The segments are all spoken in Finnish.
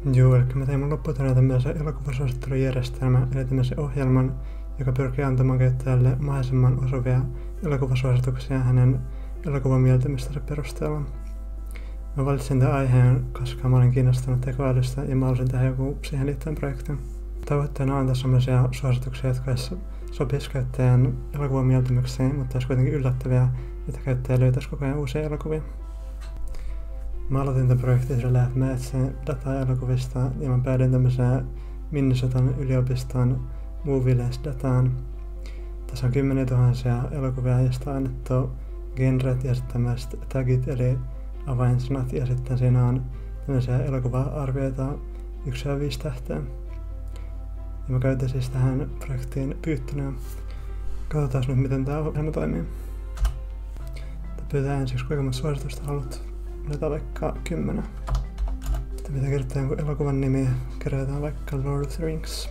Joo, eli mä tein mun lopputyönä tämmöisen elokuvasuosittelujärjestelmän, eli tämmöisen ohjelman, joka pyrkii antamaan käyttäjälle mahdollisimman osuvia elokuvasuosituksia hänen elokuvan mieltymystensä perusteella. Mä valitsin tämän aiheen, koska mä olin kiinnostunut tekoälystä ja mä halusin tehdä joku siihen liittyen projektin. Tavoitteena on antaa sellaisia suosituksia, jotka sopis käyttäjän elokuvan mieltymyksiin, mutta olisi kuitenkin yllättäviä, että käyttäjä löytäisi koko ajan uusia elokuvia. Mä aloitin tämän projektin sillä, että mä etsin dataa elokuvista ja mä päädyin tämmöiseen Minnesotan yliopiston Movieless-dataan. Tässä on 10 000 elokuvia, joista on annettu genret ja sitten tämmöiset tagit eli avainsanat ja sitten siinä on tämmöisiä elokuva-arvioita 1-5 tähteä. Ja mä käytän siis tähän projektiin pyyttönä. Katsotaan nyt miten tää ohjelma toimii. Tää pyytää ensiksi kuinka monta suositusta haluat. Laitetaan vaikka 10. Sitten pitää kirjoittaa jonkun elokuvan nimi. Kirjoitetaan vaikka Lord of the Rings.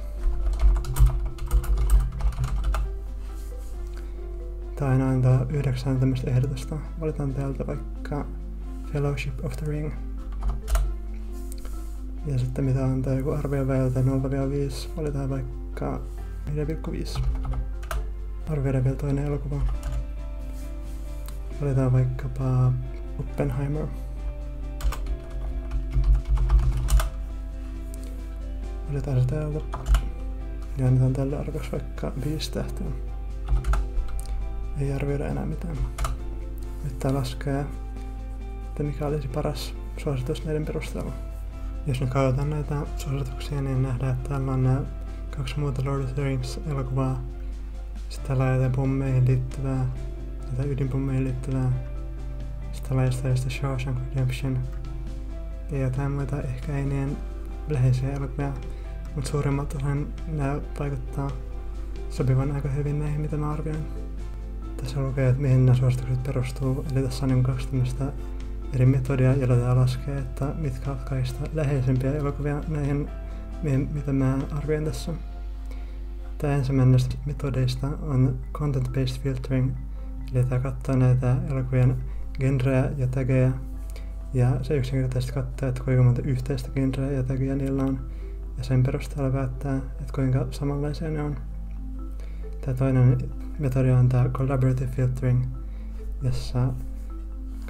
Tää aina antaa 9 tämmöistä ehdotusta. Valitaan täältä vaikka Fellowship of the Ring. Ja sitten mitä antaa joku arvioväiltä 0-5. Valitaan vaikka 4,5. Arvioidaan vielä toinen elokuva. Valitaan vaikkapa Oppenheimer. Valitaan se täältä. Ja annetaan tälle arvoksi vaikka 5 tähteä. Ei arvioida enää mitään. Nyt tää laskee, että mikä olisi paras suositus näiden perusteella. Jos nyt katsotaan näitä suosituksia, niin nähdään, että täällä on nämä 2 muuta Lord of the Rings elokuvaa. Sitten täällä on jotain pommeihin liittyvää, jotain ydinpommeihin liittyvää. Sitten täällä on jostain Shawshank Redemption. Ja jotain muita ehkä ei niin läheisiä elokuvia, mutta suurimmat osan nämä vaikuttaa sopivan aika hyvin näihin, mitä mä arvioin. Tässä lukee, että mihin nämä suositukset perustuu, eli tässä on 2 tämmöistä eri metodia, joilla tää laskee, että mitkä ovat kaikista läheisempiä elokuvia näihin, mitä mä arvioin tässä. Tää ensimmäinen näistä metodeista on Content-Based Filtering, eli tää katsoo näitä elokuvien genrejä ja tageja, ja se yksinkertaisesti katsoo, että kuinka monta yhteistä genreä ja tagia niillä on, ja sen perusteella päättää, että kuinka samanlaisia ne on. Tää toinen metodi on tää Collaborative Filtering, jossa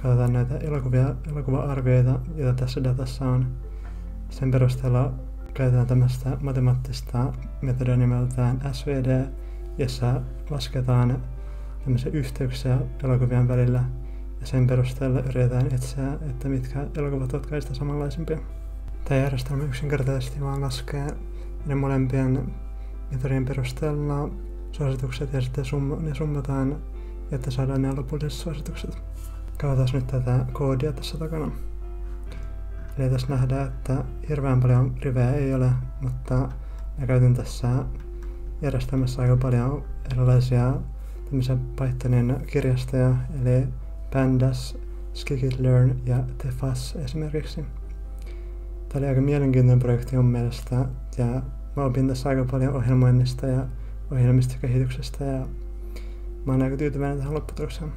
katsotaan näitä elokuva-arvioita, joita tässä datassa on. Sen perusteella käytetään tämmöistä matemaattista metodia nimeltään SVD, jossa lasketaan tämmöisiä yhteyksiä elokuvien välillä ja sen perusteella yritetään etsiä, että mitkä elokuvat ovat kaikista samanlaisempia. Tämä järjestelmä yksinkertaisesti vaan laskee ne molempien metodien perusteella suositukset ja sitten ne summataan, että saadaan ne lopulliset suositukset. Katsotaan nyt tätä koodia tässä takana. Eli tässä nähdään, että hirveän paljon rivejä ei ole, mutta mä käytän tässä järjestelmässä aika paljon erilaisia tämmöisiä Pythonin kirjastoja, eli Pandas, Scikit-learn ja Tefas esimerkiksi. Tämä oli aika mielenkiintoinen projekti mun mielestä, ja mä opin tässä aika paljon ohjelmoinnista ja ohjelmiston kehityksestä, ja mä oon aika tyytyväinen tähän lopputulokseen.